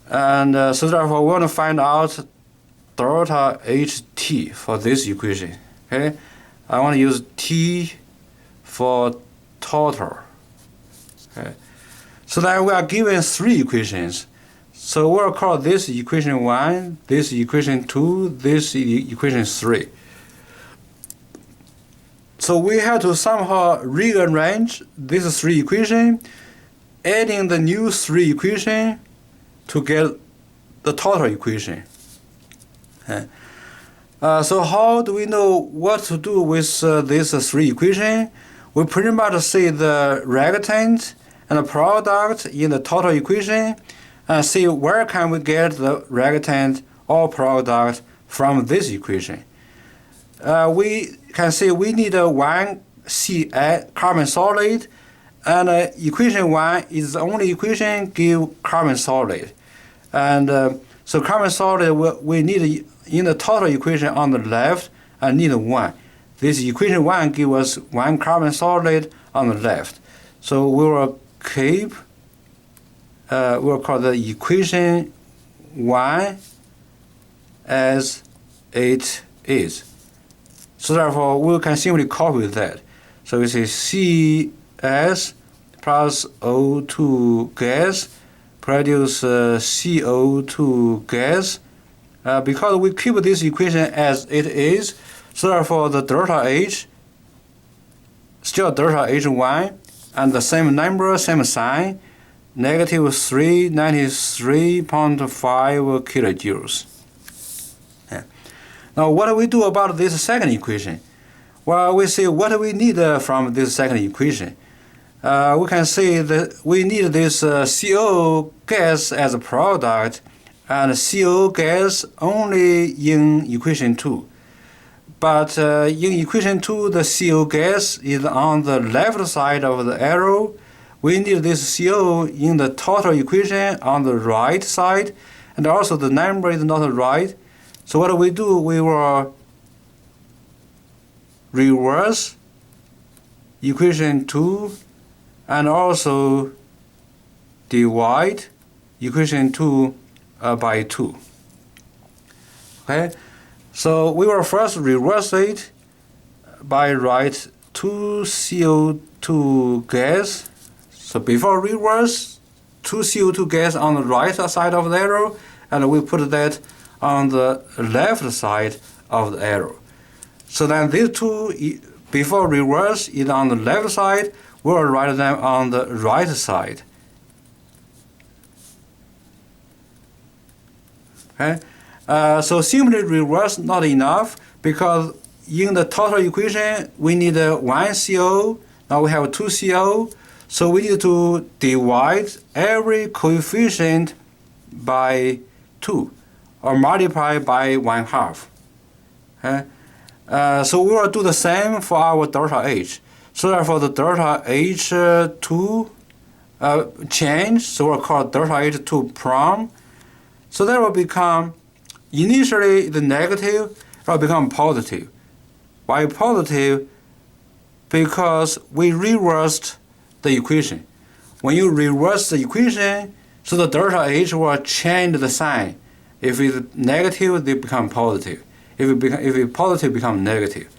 And so therefore we want to find out delta HT for this equation. Okay, I want to use T for total. Okay, so then we are given three equations. So we'll call this equation 1, this equation 2, this equation 3. So we have to somehow rearrange these three equations, adding the new three equations to get the total equation. Okay. So how do we know what to do with these three equations? We pretty much see the reactant and the product in the total equation and see where can we get the reactant or product from this equation. We can see we need one Ca carbon solid, and equation 1 is the only equation give carbon solid. And so carbon solid we need in the total equation on the left and need 1. This equation 1 gives us one carbon solid on the left. So we will keep we'll call the equation 1 as it is. So therefore, we can simply copy that. So we say Cs plus O2 gas produce CO2 gas. Because we keep this equation as it is, so therefore the delta H, still delta H1, and the same number, same sign, negative 393.5 kilojoules. Yeah. Now what do we do about this second equation? Well, we see what do we need from this second equation. We can say that we need this CO gas as a product, and CO gas only in equation 2. But in equation 2, the CO gas is on the left side of the arrow. We need this CO in the total equation on the right side, and also the number is not right. So what do? We will reverse equation 2 and also divide equation 2 by 2. Okay, so we will first reverse it by write 2 CO2 gas. So before reverse, 2 CO2 gas on the right side of the arrow, and we put that on the left side of the arrow. So then these two, before reverse, is on the left side, we'll write them on the right side. Okay? So simply reverse not enough, because in the total equation we need 1 CO, now we have 2 CO, so we need to divide every coefficient by 2 or multiply by 1/2. Okay? So we will do the same for our delta H. So therefore the delta H2 change, so we'll call delta H2 prime. So that will become, initially the negative will become positive. Why positive? Because we reversed the equation. When you reverse the equation, so the delta H will change the sign. If it's negative, they become positive. If it's positive, become negative.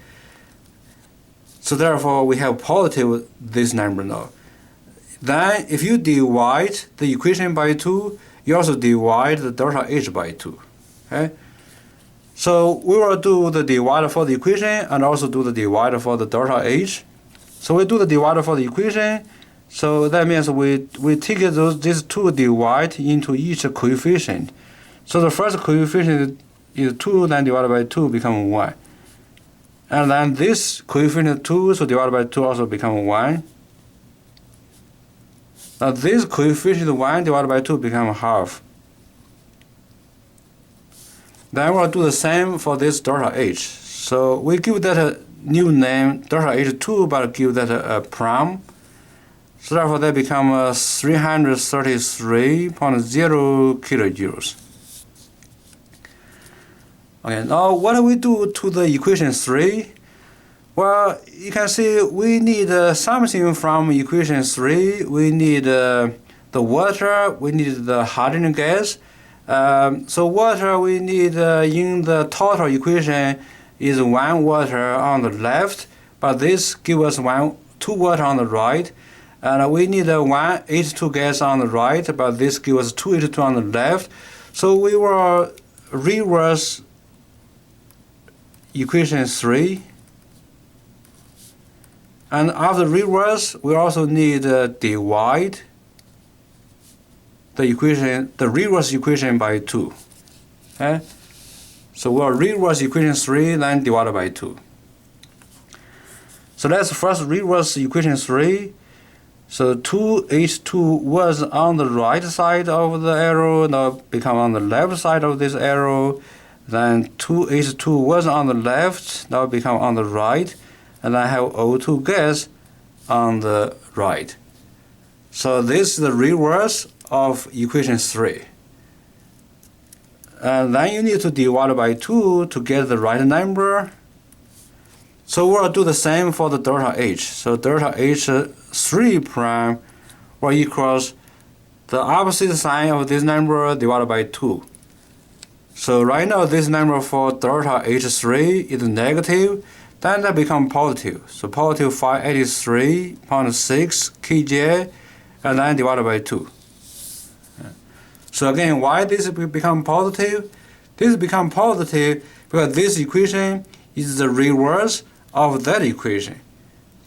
So therefore, we have positive this number now. Then, if you divide the equation by 2, you also divide the delta H by 2. Okay? So we will do the divider for the equation and also do the divider for the delta H. So we do the divider for the equation. So that means we take these two divide into each coefficient. So the first coefficient is 2, then divided by 2 become 1. And then this coefficient 2, so divided by 2 also become 1. Now this coefficient 1 divided by 2 become half. Then we'll do the same for this delta H. So we give that a new name, delta H2, but give that a prime. So therefore that becomes 333.0 kilojoules. Okay, now what do we do to the equation 3? Well, you can see we need something from equation 3. We need the water, we need the hydrogen gas. So water we need in the total equation is 1 water on the left, but this gives us 2 water on the right. And we need 1 H2 gas on the right, but this gives us 2 H2 on the left. So we will reverse equation 3. And after reverse, we also need divide the reverse equation by 2. Okay? So we'll reverse equation 3, then divide by 2. So let's first reverse equation 3. So 2H2 was on the right side of the arrow, now become on the left side of this arrow. Then 2H2 was on the left, now become on the right. And I have O2 gas on the right. So this is the reverse of equation 3. And then you need to divide by 2 to get the right number. So we'll do the same for the delta H. So delta H 3 prime will equals the opposite sign of this number divided by 2. So right now this number for delta H3 is negative, then that becomes positive. So positive 583.6 kJ, and then divided by 2. So again, why this become positive? This become positive because this equation is the reverse of that equation.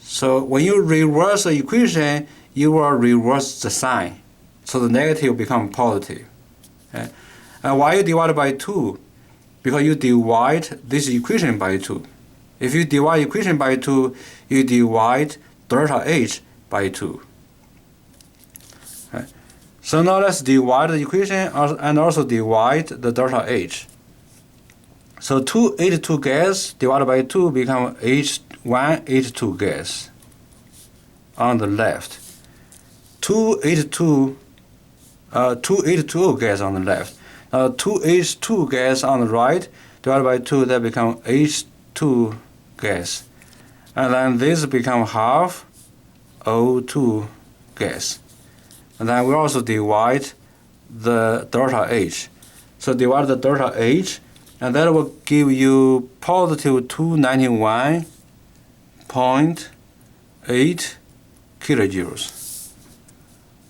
So when you reverse the equation, you will reverse the sign. So the negative become positive. Okay? And why you divide by 2? Because you divide this equation by 2. If you divide equation by 2, you divide delta H by 2. Okay? So now let's divide the equation and also divide the delta H. So 2H2 gas divided by 2 become H1H2 gas on the left. 2H2O gas on the left. 2H2 gas on the right divided by 2, that become H2 gas. And then this become half O2 gas. And then we also divide the delta H. So divide the delta H, and that will give you positive 291.8 kilojoules.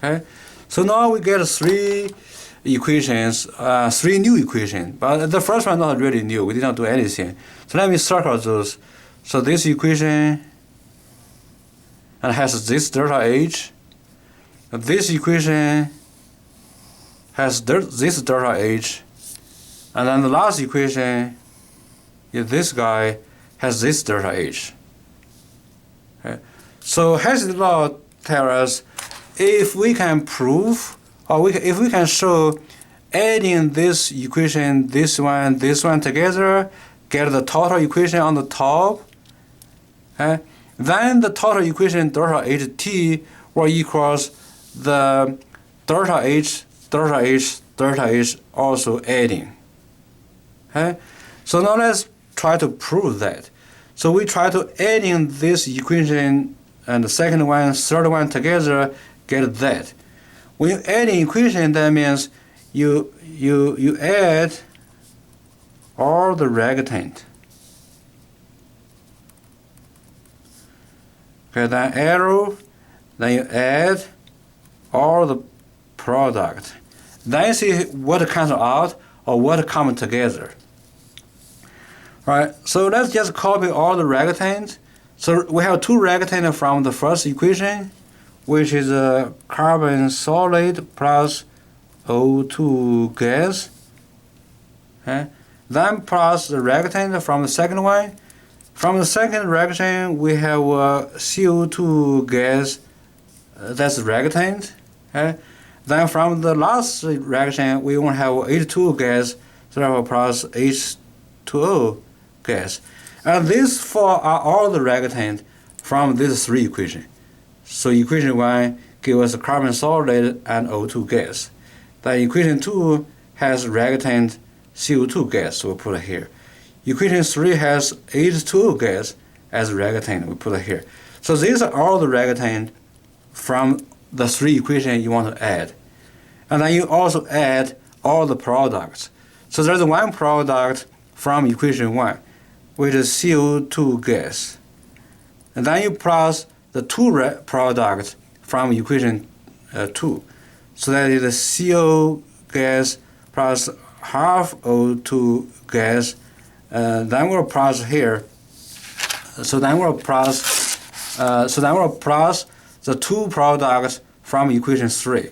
Okay? So now we get 3 equations, 3 new equations. But the first one not really new. We did not do anything. So let me circle those. So this equation and has this delta H. This equation has this delta H. And then the last equation is this guy has this delta H. Okay. So Hess's law tells us if we can prove, or if we can show adding this equation, this one together, get the total equation on the top, okay, then the total equation delta HT will equals the delta H also adding. Okay? So now let's try to prove that. So we try to adding this equation and the second one, third one together, get that. When you add an equation, that means you add all the reactant. Okay, then arrow, then you add all the product. Then you see what comes out or what comes together. Right, so let's just copy all the reactants. So we have 2 reactants from the first equation, which is a carbon solid plus O2 gas. Okay. Then plus the reactant from the second one. From the second reaction, we have CO2 gas, that's reactant. Okay. Then from the last reaction, we only have H2 gas, therefore plus H2O gas. And these 4 are all the reactants from these 3 equations. So equation 1 gives us carbon solid and O2 gas. Then equation 2 has reactant CO2 gas, so we put it here. Equation 3 has H2O gas as reactant, we put it here. So these are all the reactants from the 3 equations you want to add. And then you also add all the products. So there's one product from equation 1, which is CO2 gas. And then you plus the two products from equation 2. So that is the CO gas plus half O2 gas. Then we'll plus here. So then we'll plus the two products from equation 3,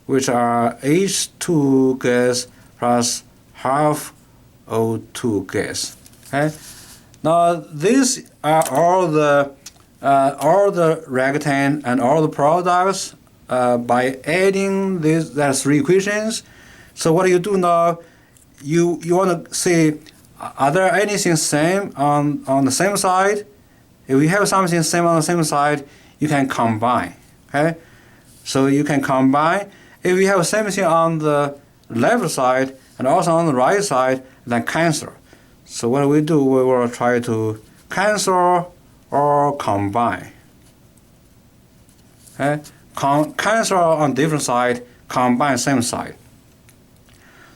which are H2 gas plus half O2 gas. Okay. Now these are all the reactant and all the products by adding that three equations. So what you do now, you want to see, are there anything same on the same side? If you have something same on the same side, you can combine. Okay, so you can combine. If you have same thing on the left side and also on the right side, then cancel. So what we do, we will try to cancel or combine. Okay, cancel on different side, combine same side.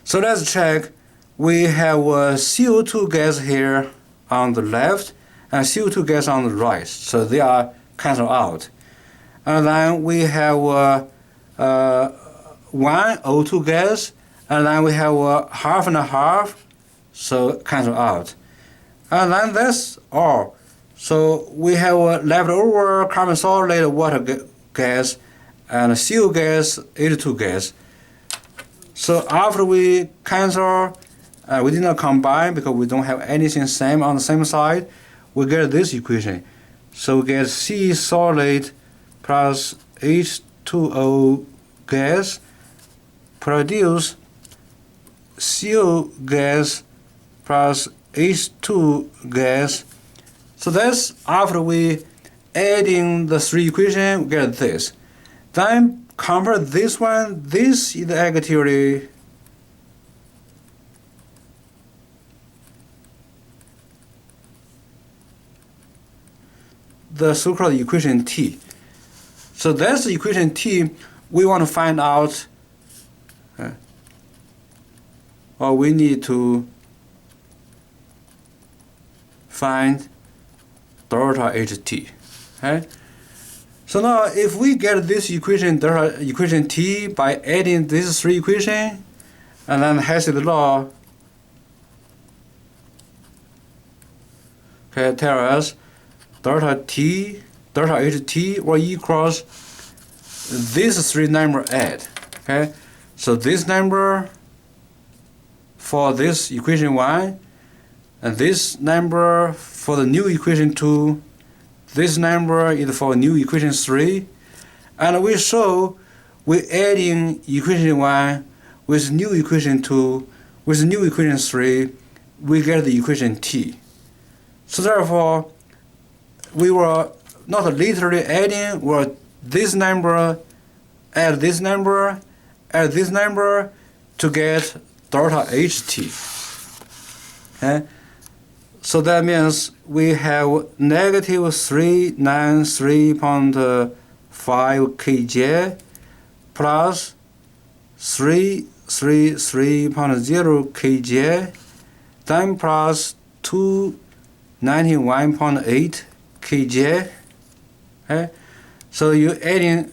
So let's check. We have CO2 gas here on the left and CO2 gas on the right. So they are cancelled out. And then we have one O2 gas, and then we have half and a half, so cancel out. And then that's all. So we have leftover carbon solid water gas and CO gas, H2 gas. So after we cancel, we did not combine because we don't have anything same on the same side, we get this equation. So we get C solid plus H2O gas produce CO gas plus H2 gas. So that's after we adding the three equations, we get this. Then compare this one. This is actually the so-called equation T. So that's the equation T. We want to find out, or we need to find delta HT. Okay? So now if we get this equation, delta equation T, by adding these three equations, and then Hess's law, okay, tell us delta T, delta HT will equals these three numbers add. Okay, so this number for this equation 1, and this number for the new equation 2, this number is for new equation 3, and we show we adding equation 1 with new equation 2 with new equation 3, we get the equation T. So therefore, we were not literally adding, were this number, add this number, add this number to get delta HT. Okay? So that means we have negative 393.5 kJ plus 333.0 kJ, then plus 291.8 kJ. Okay? So you adding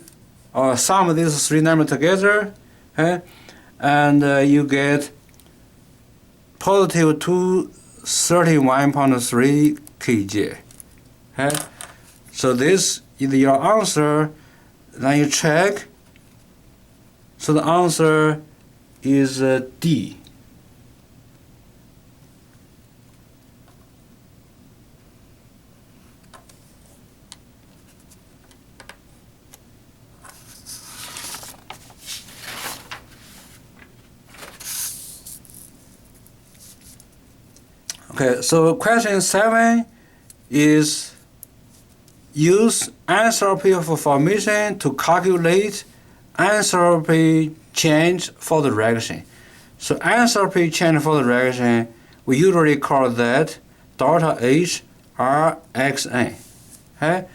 or sum of these three numbers together, okay? And you get positive 231.3 kJ. Okay? So this is your answer. Then you check. So the answer is D. Okay, so question 7 is use enthalpy of formation to calculate enthalpy change for the reaction. So enthalpy change for the reaction, we usually call that delta H Rxn. Okay?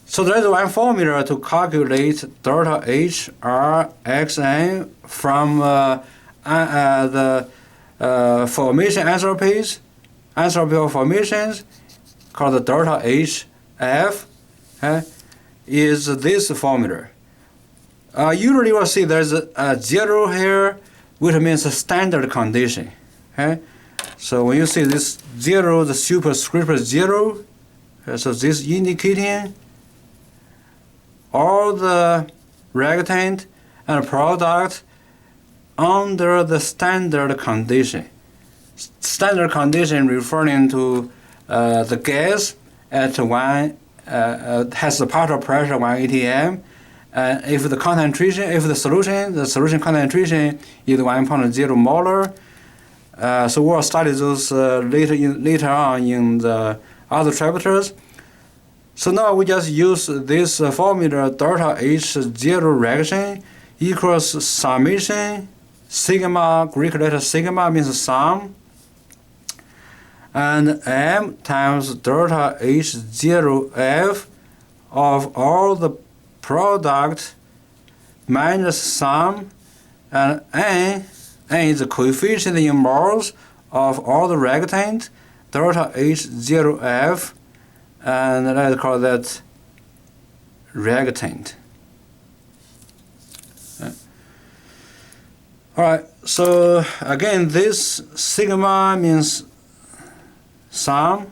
So there's one formula to calculate delta H Rxn from formation entropy of formations called the delta HF is this formula. Usually you will see there's a 0 here, which means a standard condition. So when you see this 0, the superscript 0, so this indicating all the reactant and product under the standard condition. Standard condition referring to the gas at has the partial pressure 1 atm. If the solution concentration is 1.0 molar. So we'll study those later on in the other chapters. So now we just use this formula delta H0 reaction equals summation sigma, Greek letter sigma means sum, and m times delta H0F of all the product minus sum, and n is the coefficient in moles of all the reactant, delta H0F, and let's call that reactant. Alright, so again, this sigma means sum,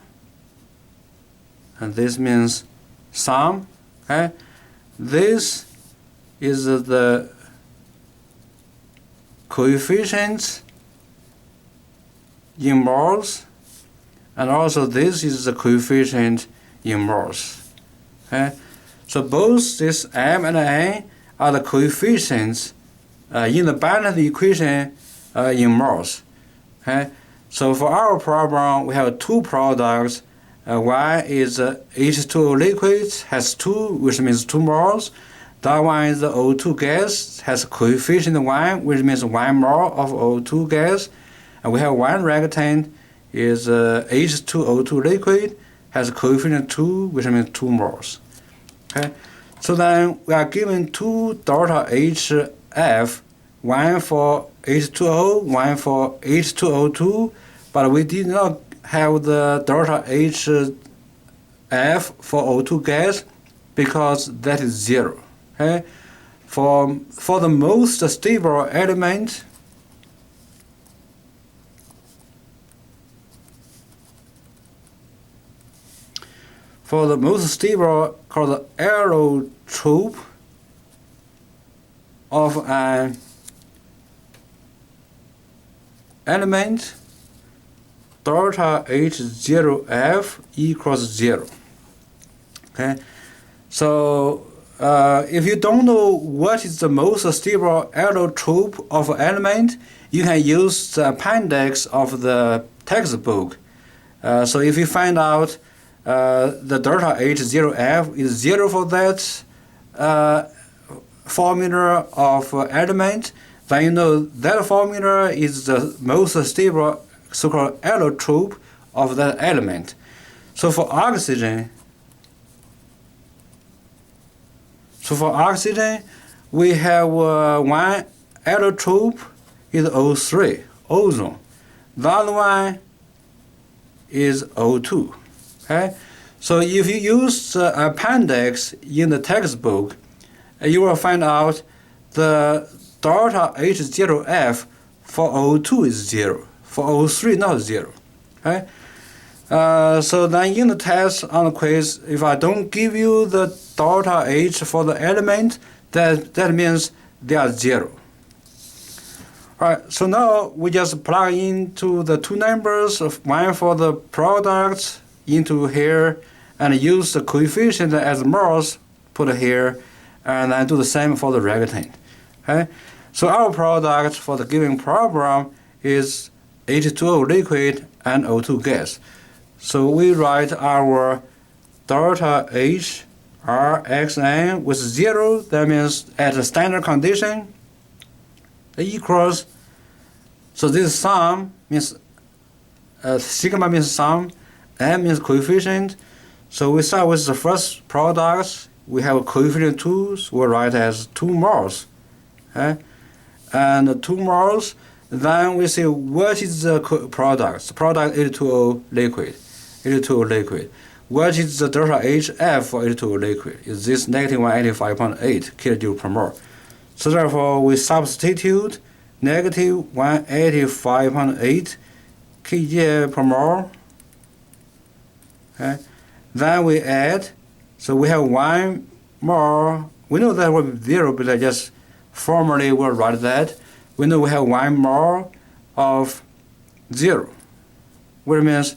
and this means sum. This is the coefficient in moles, and also this is the coefficient in moles. So both this m and n are the coefficients in the balanced equation in moles. So for our problem, we have two products. One is H2O liquid, has 2, which means 2 moles. That one is the O2 gas, has coefficient 1, which means 1 mole of O2 gas. And we have one reactant, is H2O2 liquid, has coefficient 2, which means 2 moles. So then we are given two delta HF, one for H2O, one for H2O2, but we did not have the delta HF for O2 gas because that is 0. For the most stable element, called the allotrope of an element, delta H0F equals 0. So if you don't know what is the most stable allotrope of an element, you can use the appendix of the textbook. So if you find out the delta H0F is 0 for that formula of element, then you know that formula is the most stable so-called allotrope of that element. So for oxygen, we have one allotrope is O3, ozone. The other one is O2. So if you use the appendix in the textbook, you will find out the delta H0F for O2 is 0. For O3, not 0. So then in the test on the quiz, if I don't give you the delta H for the element, that means they are 0. Alright, so now we just plug into the two numbers, one for the product into here, and use the coefficient as moles put here, and then do the same for the reactant. So our product for the given problem is H2O liquid and O2 gas. So we write our delta H Rxn with 0, that means at the standard condition, equals, so this sum means, sigma means sum, m means coefficient. So we start with the first product, we have a coefficient 2, so we'll write as 2 moles. And the 2 moles, Then we see what is the product. The product H2O liquid. H2O liquid. What is the delta HF for H2O liquid? Is this negative 185.8 kJ per mole? So therefore, we substitute negative 185.8 kJ per mole. Okay. Then we add, so we have 1 mole. We know that will be 0, but I just formally will write that. We know we have 1 mole of 0, which means,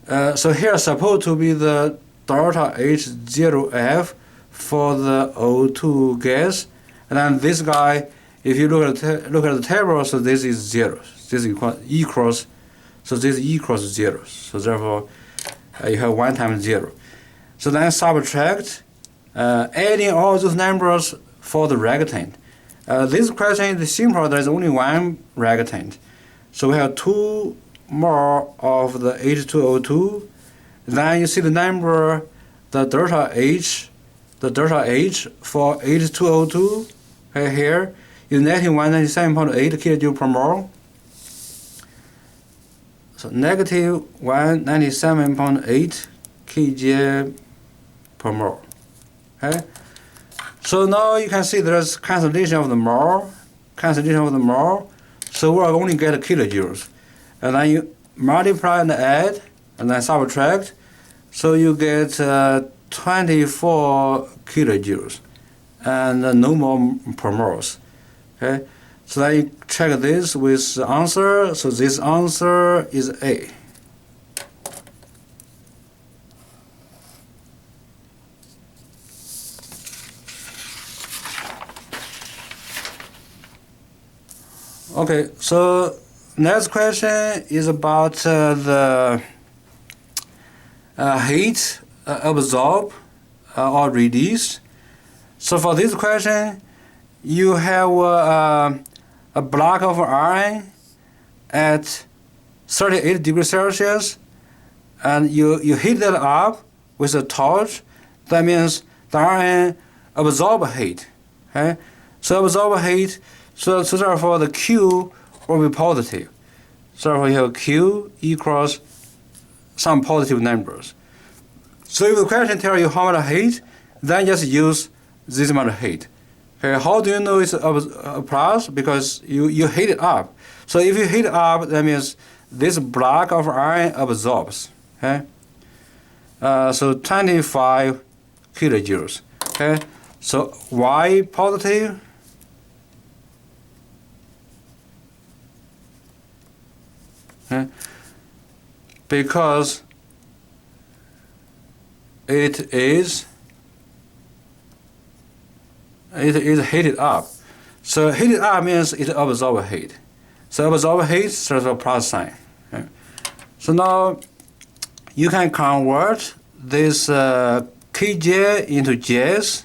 so here supposed to be the delta H0F for the O2 gas, and then this guy, if you look at the table, so this is 0. This equals, so this equals 0. So therefore, you have 1 times 0. So then subtract, adding all those numbers for the reactant. This question is simple. There is only 1 reactant. So we have 2 mole of the H2O2. Then you see the number, the delta H for H2O2 right here is negative 197.8 kJ per mole. So negative 197.8 kJ per mole. Okay. So now you can see there's cancellation of the mole, So we'll only get kilojoules, and then you multiply and add, and then subtract. So you get 24 kilojoules, and no more per moles. Okay. So then you check this with the answer. So this answer is A. Okay, so next question is about the heat absorbed or released. So for this question, you have a block of iron at 38 degrees Celsius, and you heat that up with a torch. That means the iron absorbs heat. Okay? So absorb heat. So therefore the Q will be positive. So therefore you have Q equals some positive numbers. So if the question tells you how much heat, then just use this amount of heat. Okay, how do you know it's a plus? Because you heat it up. So if you heat it up, that means this block of iron absorbs. Okay, so 25 kilojoules. Okay, so why positive? Okay. Because it is heated up. So heated up means it absorbs heat. So absorb heat, so there's a plus sign. Okay. So now you can convert this kJ into J's.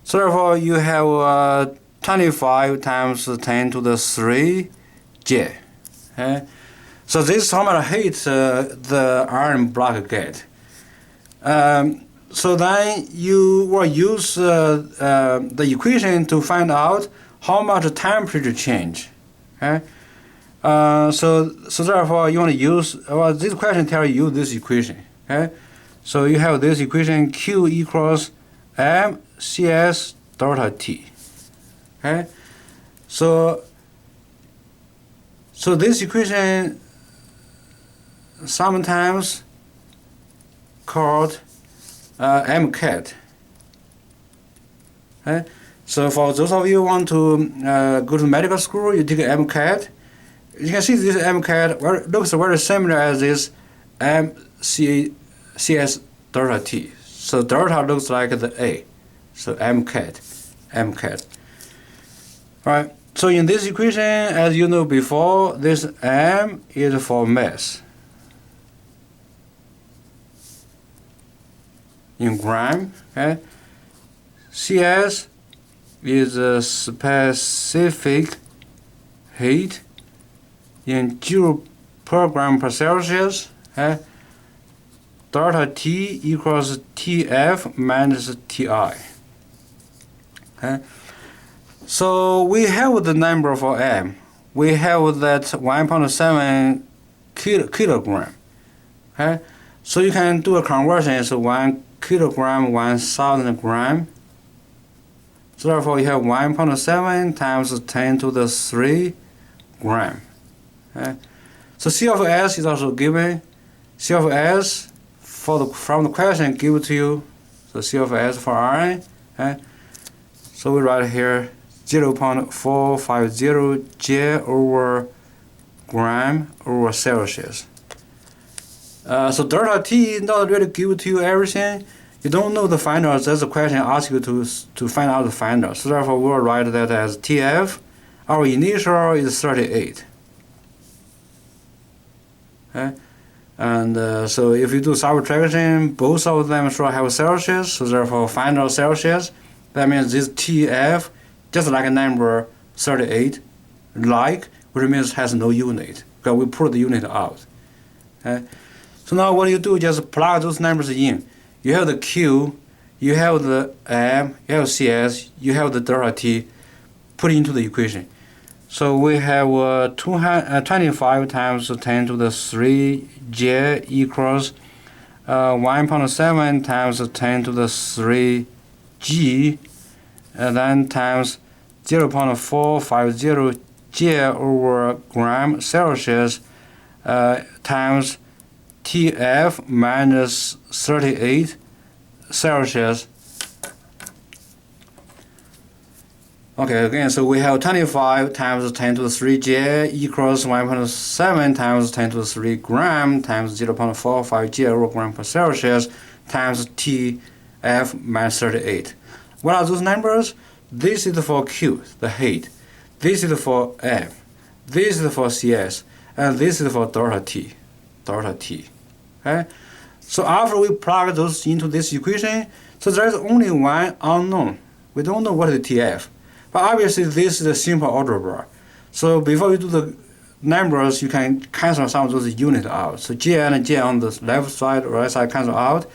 So therefore you have 25 times 10 to the 3 J. Okay. So this is how much heat the iron block get. So then you will use the equation to find out how much temperature change. Okay. So therefore you want to use, well, this question tells you use this equation. Okay. So you have this equation, Q equals mCS delta T. Okay. So this equation sometimes called MCAT. Okay? So for those of you who want to go to medical school, you take MCAT. You can see this MCAT looks very similar as this mCS delta T. So delta looks like the A. So MCAT. All right. So in this equation, as you know before, this M is for mass in gram. Okay? CS is a specific heat in joule per gram per Celsius. Okay? Delta T equals TF minus TI. Okay? So we have the number for M. We have that 1.7 kilogram. Okay? So you can do a conversion. It's 1 kilogram, 1,000 gram. So therefore you have 1.7 times 10 to the 3 gram. Okay? So C of S is also given. C of S from the question given to you. So C of S for Rn. Okay? So we write here 0.450 J over gram over Celsius. So delta T is not really given to you everything. You don't know the finals. That's the question asks you to find out the finals. So therefore we'll write that as TF. Our initial is 38. Okay? And so if you do subtraction, both of them should have Celsius. So therefore final Celsius. That means this TF, just like a number 38, which means has no unit, because we put the unit out. Okay? So now what you do, just plug those numbers in. You have the Q, you have the M, you have CS, you have the delta T, put into the equation. So we have 25 times 10 to the 3 J equals 1.7 times 10 to the 3 G, and then times 0.450 J over gram Celsius times TF minus 38 Celsius. Okay, again, so we have 25 times 10 to the 3 J equals 1.7 times 10 to the 3 gram times 0.45 J over gram per Celsius times TF minus 38. What are those numbers? This is for Q, the heat. This is for M. This is for CS. And this is for delta T. Delta T. Okay? So after we plug those into this equation, so there is only one unknown. We don't know what is TF. But obviously this is a simple algebra. So before you do the numbers, you can cancel some of those units out. So J and J on the left side, right side cancel out.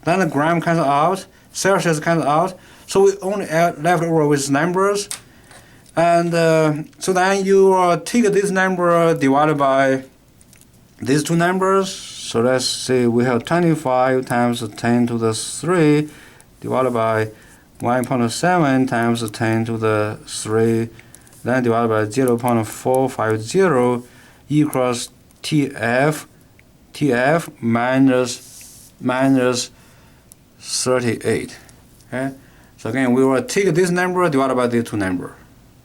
Then the gram cancel out. Celsius cancel out. So we only left over with numbers. And so then you take this number divided by these two numbers. So let's say we have 25 times 10 to the 3 divided by 1.7 times 10 to the 3, then divided by 0.450 equals TF minus 38. Okay? So again, we will take this number divided by these two numbers.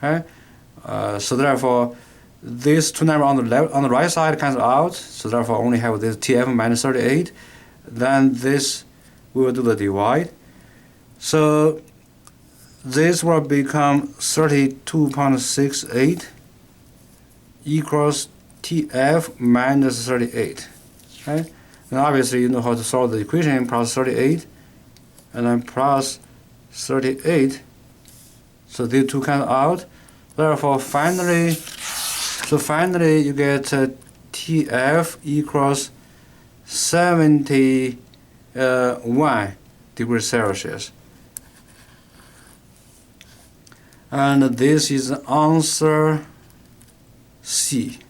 Okay? So therefore, these two numbers on the right side cancel out. So therefore, only have this TF minus 38. Then this we will do the divide. So this will become 32.68 equals TF minus 38. Okay? And obviously you know how to solve the equation, plus 38 and then plus 38. So these two cancel out. Therefore finally you get TF equals 71 degrees Celsius. And this is answer C.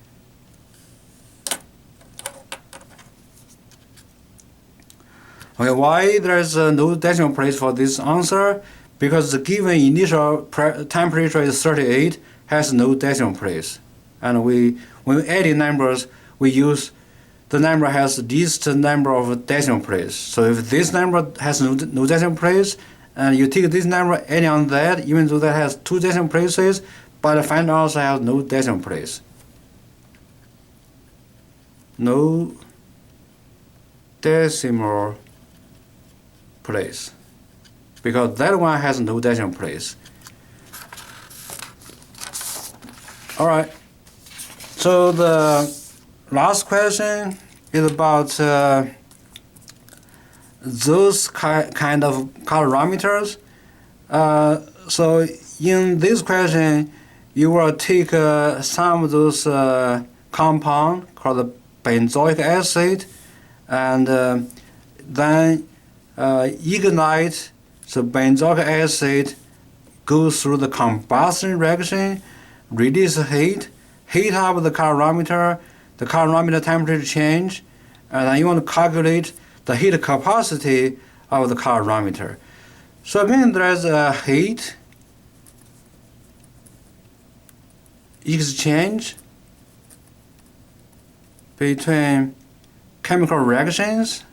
Okay, why there is no decimal place for this answer? Because the given initial temperature is 38, has no decimal place. And when we add in numbers, we use the number has the least number of decimal place. So if this number has no decimal place, and you take this number, add on that, even though that has two decimal places, but the final answer has no decimal place. No decimal place. Because that one has no decimal place. Alright. So the last question is about those kind of calorimeters. So in this question, you will take some of those compound called benzoic acid, and then ignite the benzoic acid goes through the combustion reaction, release heat, heat up the calorimeter temperature change, and then you want to calculate the heat capacity of the calorimeter. So again, there's a heat exchange between chemical reactions